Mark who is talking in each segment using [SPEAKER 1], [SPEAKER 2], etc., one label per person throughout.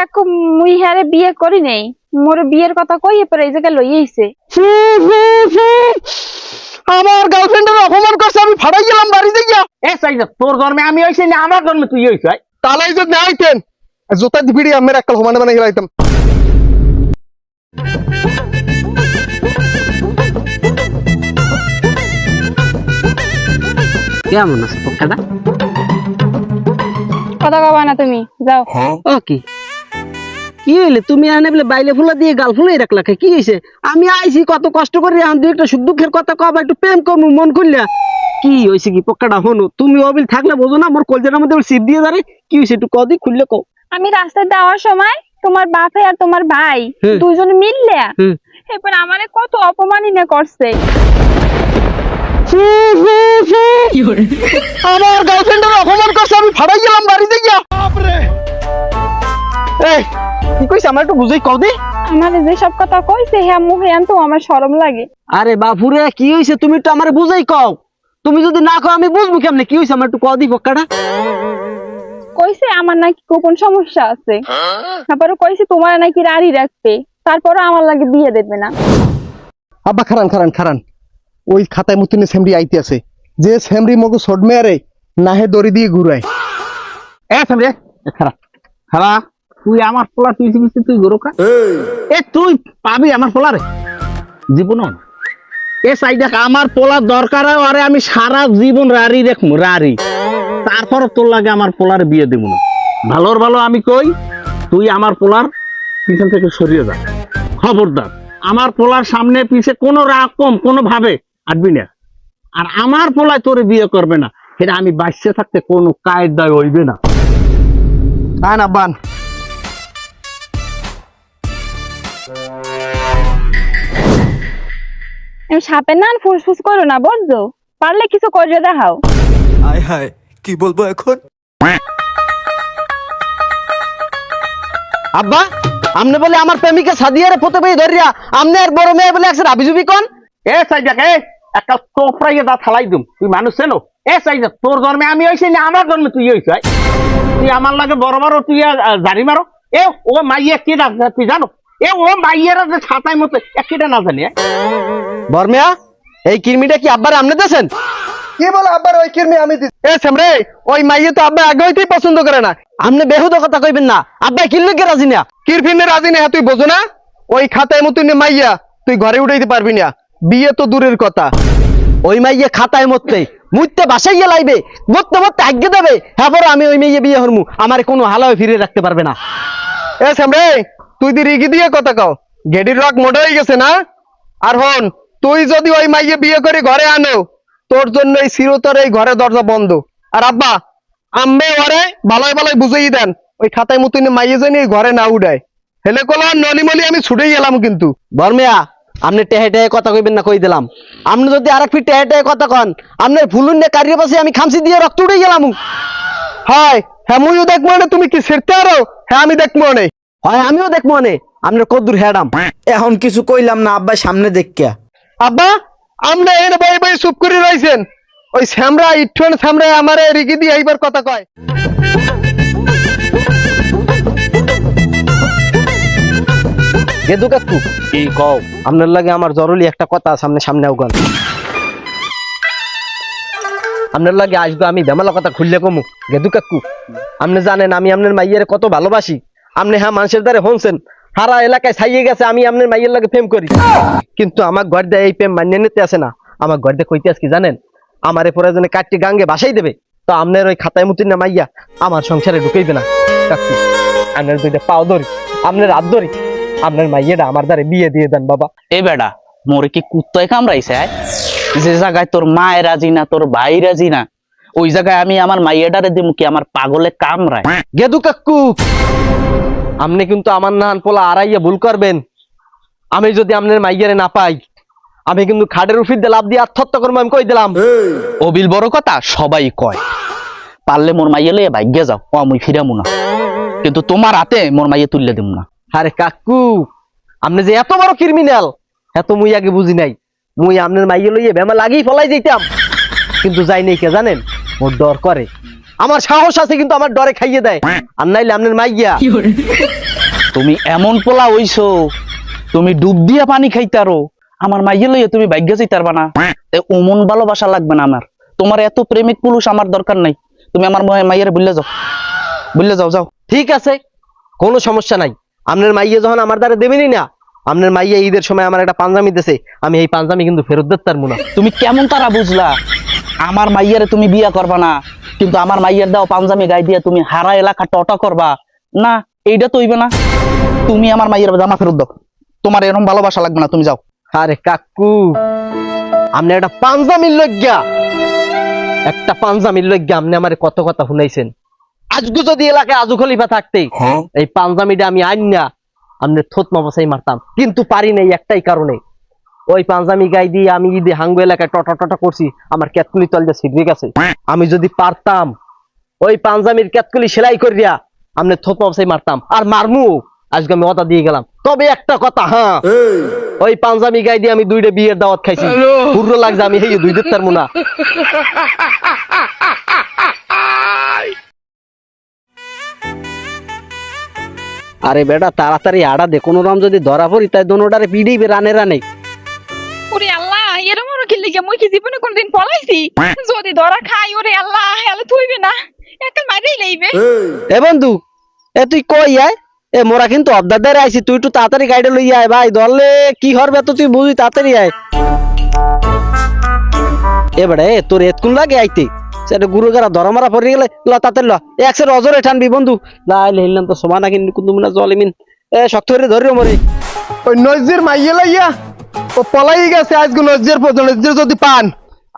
[SPEAKER 1] কাকু মুই হারে বিয়ে করি নাই, মোর বিয়ের কথা কই এরপর এই জায়গায় লই আইছে।
[SPEAKER 2] আমার গার্লফ্রেন্ডের অপমান করছে, আমি ফাড়াই গেলাম বাড়ি যাইয়া।
[SPEAKER 3] এ সাইজ তোর জন্মে আমি হইছি না আমার জন্মে তুই হইছ?
[SPEAKER 2] তাহলে যদি না হইতেন জোতা দিবিড়ি আমার একটা সমানে বানাই গেলাইতাম।
[SPEAKER 4] কেমন আছে পক্ষাটা?
[SPEAKER 1] কথা কবা না তুমি, যাও।
[SPEAKER 4] ও কি কি হইলে তুমি আনে বলে বাইলে ফুলা দিয়ে গাল ফুলাই রাখলা, কি হয়েছে? আমি আইছি কত কষ্ট করে, আমি দুই একটা সুখ দুঃখের কথা কবা, একটু প্রেম কমু মন করলা। কি হয়েছে কি পক্কাটা? হনো তুমি অবিল থাকলে বোঝো না, মোর কলজার মধ্যে সিপ দিয়ে দাঁড়ায়। কি হয়েছে একটু কদি খুললে কও।
[SPEAKER 1] আমি রাস্তায় যাওয়ার সময় তোমার বাপে আর তোমার ভাই দুজন মিললে এরপর আমারে কত অপমাননা করছে।
[SPEAKER 2] আমার গার্লফ্রেন্ডের অপমান করছে, আমি ফাড়াই গেলাম বাড়ি যাইয়া। এই কি কইছ আমার একটু বুঝাই কও দি।
[SPEAKER 1] আমারে যে সব কথা কইছে হ্যাঁ মুখে আনতো আমার শরম লাগে।
[SPEAKER 4] আরে বাপুরে কি হয়েছে তুমি একটু আমার বুঝাই কও। তুমি যদি না কও আমি বুঝবো কেমনে কি হয়েছে, আমার একটু কও দি পক্কাটা।
[SPEAKER 1] কইছে আমার নাকি গোপন সমস্যা আছে, তারপরে কইছে তোমার নাকি রাড়ি রাখতে, তারপরে আমার লাগে বিয়ে দেবে না।
[SPEAKER 2] আব্বা খারান খারান খারান, ওই খাতায় মুতিনে সেমরি আইতে আছে, যে সেমরি মগু সড মেয়ারে নাহে দড়ি দিয়ে ঘুরায়।
[SPEAKER 3] এ সামরে খারাপ খারাপ, তুই আমার পোলা পিছি পিছি তুই গরু খা। এ তুই পাবি আমার পোলারে জীবন। এ সাইডা আমার পোলার দরকার হয়, আরে আমি সারা জীবন রারি দেখমু রারি, তারপর তোর লাগে আমার পোলার বিয়ে দেব না। ভালোর ভালো আমি কই, তুই আমার পোলার পিছন থেকে সরিয়ে যা, খবরদার। আমার পোলার সামনে পিছে কোনো রকম কোনো ভাবে আটবি না। আর আমার পোলায় তোরে বিয়ে করবে না, সেটা আমি বাঁচতে থাকতে কোনো কায়দায় হইবে না।
[SPEAKER 2] আন আব্বান।
[SPEAKER 1] সাপের নান ফুসফুস করো না বুঝছো, পারলে কিছু করে দেখাও।
[SPEAKER 5] আয় হায় কি বলবো এখন।
[SPEAKER 4] আব্বা আমনে বলে আমার প্রেমিকা সাদিয়ারে ফটো পেয়ে ধরিয়া আমনে আর বড় মেয়ে বলে একসাথে আবিজুবি কোন?
[SPEAKER 3] এ সাইডাকে একটা তোপড়াইয়ে দা থালাই দুম, তুই মানুষ চেনো? এ সাইডা তোর জন্মে আমি হইছি না আমার জন্মে তুই হইছ? তুই আমার লাগে বড় বড় তুই জারি মারো। এ ও মাইয়া কি না তুই জানো? এ ও মাইয়েরা যে ছাতায় মতো একটা না জানি।
[SPEAKER 4] বর্মিয়া এই কিরমিটা কি আব্বারে আমনে দেছেন?
[SPEAKER 2] কি বলে আব্বার ওই কিরমি আমি দিছি? এ সেমরে ওই মাইয়ে তো আব্বা আগে হইতেই পছন্দ করে না।
[SPEAKER 4] আমনে বেহুদা কথা কইবেন না, আব্বা কিল্লুকে রাজি না।
[SPEAKER 2] কিরফিনে রাজি না তুই বোঝো না? ওই খাতায় মুতিনে মাইয়া তুই ঘরে উঠাইতে পারবি না, বিয়ে তো দূরের কথা।
[SPEAKER 4] ওই মাইয়ে খাতায় মরতে মুইতে বাসাইয়া লাইবে, মরতে মরতে আজ্ঞে দেবে, হ্যাঁ বড় আমি ওই মেয়ে বিয়ে হরমু, আমার কোনো হালায় ফিরে রাখতে পারবে না।
[SPEAKER 2] এ সেমরে তুই দি রিগি দিয়ে কথা কও, গেডির রক মোটা হয়ে গেছে না? আর হন তুই যদি ওই মাইয়ে বিয়ে করে ঘরে আনো, তোর জন্য এই চিরতরে এই ঘরে দরজা বন্ধ। আর আব্বা আম্মে ওরে ভালোই ভালোই বুঝাই দেন, ওই খাতায় মুতিনে মাইয়ে জানি এই ঘরে না উড়ায়, হেলে কলা নলিমলি আমি ছুটেই গেলাম কিন্তু।
[SPEAKER 4] বর্মিয়া আপনি টেহে টেহে কথা কইবেন না, কই দিলাম। আপনি যদি আরেক ফিট টেহে টেহে কথা কন, আপনার ফুলুন নে কারিয়ে পাশে আমি খামসি দিয়ে রক্ত উড়ে গেলাম।
[SPEAKER 2] হয় হ্যাঁ মুইও দেখবো না, তুমি কি ছেড়তে আরো? হ্যাঁ আমি দেখবো না।
[SPEAKER 4] হয় আমিও দেখবো নে আপনার কদ্দুর হেডাম।
[SPEAKER 5] এখন কিছু কইলাম না আব্বা, সামনে দেখিয়া।
[SPEAKER 2] আব্বা আমরা এনে বই বই চুপ করে রয়েছেন, ওই শ্যামরা ইঠন শ্যামরা আমারে রিগি দিয়ে এইবার কথা কয়।
[SPEAKER 4] গেদু কাকু
[SPEAKER 3] কি কও?
[SPEAKER 4] আপনার লাগে আমার জরুরি একটা কথা সামনে সামনে উগান। আপনার লাগে আসবো আমি বেমালা কথা খুললে কমু। গেদু কাকু আপনি জানেন আমি আপনার মাইয়ের কত ভালোবাসি। আপনি হ্যাঁ মানুষের দ্বারে হনছেন, সারা এলাকায় ছাইয়ে গেছে আমি আপনার মাইয়ের লাগে প্রেম করি, কিন্তু আমার ঘর দিয়ে এই প্রেম মানিয়ে নিতে আসে না। আমার ঘর দিয়ে কইতে আস কি জানেন, আমার পরে জন্য কাটটি গাঙ্গে বাসাই দেবে, তো আপনার ওই খাতায় মুতির না মাইয়া আমার সংসারে ঢুকাইবে না। কাকু আপনার দুইটা পাও ধরি, আপনার হাত ধরি, আপনার মাইয়েটা আমার দ্বারে বিয়ে দিয়ে দেন বাবা।
[SPEAKER 6] এ বেটা মোরে কি কুত্তায় কামড়াইছে? যে জায়গায় তোর মায়ের রাজি না, তোর ভাই রাজি না, ওই জায়গায় আমি আমার মাইয়াটারে দিমু কি আমার পাগলে কামড়ায়?
[SPEAKER 4] গেদু কাকু আপনি কিন্তু আমার নান পোলা আড়াইয়া ভুল করবেন। আমি যদি আপনার মাইয়ারে না পাই, আমি কিন্তু খাটের উফির দিয়ে লাভ দিয়ে আত্মহত্যা করবো, আমি কই দিলাম।
[SPEAKER 6] অবিল বড় কথা সবাই কয়, পারলে মোর মাইয়া লইয়া ভাগ্যে যাও, ও আমি ফিরামু না, কিন্তু তোমার হাতে মোর মাইয়া তুললে দিমু না।
[SPEAKER 4] আরে কাকু আপনি যে এত বড় ক্রিমিনাল এত মুই আগে বুঝি নাই। মুই আপনার মাইয়া লইয়ে বেমা লাগেই ফলাই দিতাম, কিন্তু যাই নেই কে জানেন, মোর ডর করে আমার সাহস আছে কিন্তু আমার ডরে খাইয়ে দেয়। আর নাইলে আপনার মাইয়া
[SPEAKER 6] তুমি এমন পোলা হইছো, তুমি ডুব দিয়া পানি খাইতারো, আমার মাইয়ে লইয়া তুমি ভাগ্য যাইতারবা না। ওমন ভালোবাসা লাগবে না আমার, তোমার এত প্রেমিক পুরুষ আমার দরকার নাই। তুমি আমার মাইয়ারে বুঝলে যাও, বুঝলে যাও যাও।
[SPEAKER 4] ঠিক আছে, কোনো সমস্যা নাই। আপনার মাইয়া যখন আমার দ্বারা দেবেনই না, আপনার মাইয়া ঈদের সময় আমার একটা পাঞ্জামি দিছে, আমি এই পাঞ্জামি কিন্তু ফেরত দিতে পারবো না।
[SPEAKER 6] তুমি কেমন তারা বুঝলা? আমার মাইয়ারে তুমি বিয়া করবা না, কিন্তু আমার মাইয়ার দাও পাঞ্জামি গায়ে দিয়া তুমি হারা এলাকা টটা করবা না, এইটা তো হইবে না। তুমি আমার মাইয়ের জামা ফেরত দাও, তোমার এরকম ভালোবাসা লাগবে না, তুমি যাও।
[SPEAKER 4] আরে কাকু, আপনি একটা পাঞ্জামির লজ্ঞা, একটা পাঞ্জামির লজ্ঞা আপনি আমার কত কথা শুনাইছেন। আজকে যদি এলাকায় আজু খলিফা থাকতে এই পাঞ্জামিটা আমি আইন না আপনি থোত মাবসাই মারতাম, কিন্তু পারি নাই একটাই কারণে, ওই পাঞ্জামি গাই দিয়ে আমি ঈদে হাঙ্গু এলাকায় টটা টটা করছি, আমার ক্যাতকুলি তল দিয়ে ছিড়ে গেছে। আমি যদি পারতাম ওই পাঞ্জামির ক্যাতকুলি সেলাই করিয়া আপনি থোত মাবসাই মারতাম, আর মারমু আজকে আমি অদা দিয়ে গেলাম। তবে একটা কথা, হ্যাঁ, ওই পাঞ্জামি গাই দিয়ে আমি 2টা বিয়ের দাওয়াত খাইছি, পুরো লাগছে আমি এই 2 দিতে পারবো না। আরে বেটা তাড়াতাড়ি আড়া দে, কোনো রাম যদি ধরা পড়ি তাই দোনোটারে পিড়িবে রানে রানে।
[SPEAKER 1] ওরে আল্লাহ, এরম আর কি লিগে মুই কি জীবনে কোনদিন পলাইছি? যদি ধরা খাই, ওরে আল্লাহ, হেলে থইবে না, একটা মাইরেই লইবে।
[SPEAKER 4] এ বন্ধু, এ তুই কই আয়? এ মোরা কিন্তু অবদাদারে আইছি, তুই একটু তাড়াতাড়ি গাড়িটা লই আয় ভাই, ধরলে কি হরবে তো তুই বুঝি, তাড়াতাড়ি আয়। এবারে তোর এতকুন লাগে আইতে, সেটা গুরু যারা ধরা মারা পড়ে গেলে ল তাড়াতাড়ি ল, একসের অজরে ঠানবি বন্ধু। লাইলে হিললাম তো সমান নাকি কুন্দুমনা জলিমিন, এ শক্ত করে ধরিও মরে।
[SPEAKER 2] ওই নজর মাইয়ে লাইয়া ও পলাই গেছে, আজকে নজর পর্যন্ত নজর যদি পান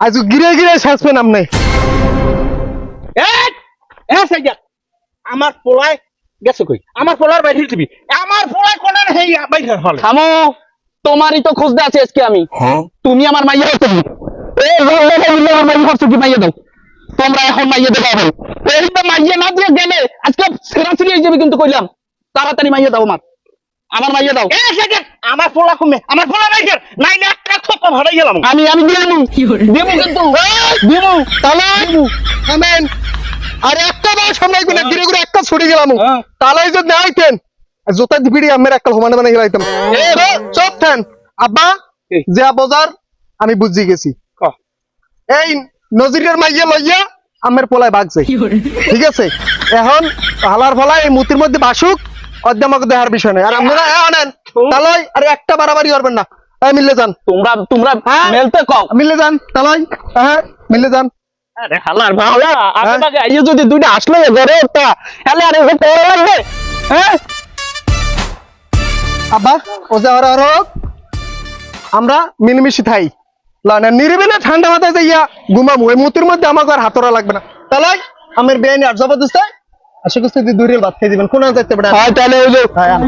[SPEAKER 2] আজকে গিরে গিরে শেষ পেন আপনি।
[SPEAKER 3] আমার পোলায় গেছে কই? আমার পোলার বাইরে দিবি, আমার পোলায় কোনে হেই বাইরে হলে
[SPEAKER 6] থামো, তোমারই তো খুঁজতে আছে আজকে আমি। তুমি আমার মাইয়া হচ্ছে কি? আমার মাইয়া হচ্ছে কি? মাইয়া দাও, তোমরা এখন মাইয়া দেবা হবে। এই তো মাইয়া না দিয়ে গেলে আজকে সেরাসিরি হয়ে যাবে, কিন্তু কইলাম তাড়াতাড়ি মাইয়া দাও, আমার মাইয়া দাও।
[SPEAKER 3] আমার পোলা কমে, আমার পোলা বাইরে নাইলে একটা খোপ ভরাই গেলাম।
[SPEAKER 6] আমি দেবো কিন্তু দেবো,
[SPEAKER 2] তাহলে আমেন, আর একটা বার সামলাই গুলো গিরে গিরে একটা ছুড়ে গেলাম, তালাই যদি আইতেন জোতা দিবিড়ি আমের একটা সমানে মানে গেলাইতাম। চপ থান আব্বা, যে বাজার আমি বুঝি গেছি, এই নজরের মাইয়া লইয়া আমের পোলায় বাগছে, ঠিক আছে? এখন হালার ফলায় এই মুতির মধ্যে বাসুক, অদ্যামক দেহার বিষয় নেই। আর আপনারা আনেন তালাই, আর একটা বাড়াবাড়ি করবেন না, মিললে যান,
[SPEAKER 6] তোমরা মেলতে কও,
[SPEAKER 2] মিললে যান তালাই, হ্যাঁ মিললে যান।
[SPEAKER 6] আরে হালার ভাওলা আগে আইয়ে যদি দুইটা আসলে ঘরে একটা তাহলে আরে পড়া লাগবে। হ্যাঁ
[SPEAKER 2] আব্বা ও যে আর আমরা মিলেমিশে থাই, নিরিবিলে ঠান্ডা মাথায় যাইয়া ঘুমামু, এই মুতির মধ্যে আমাকে আর হাতরা লাগবে না। তাহলে আমার বেআইনি আর জবরদস্ত আশা করছি দূরের ভাত খেয়ে দিবেন, কোন যাইতে পারে।
[SPEAKER 6] তাহলে ওই যে
[SPEAKER 2] হ্যাঁ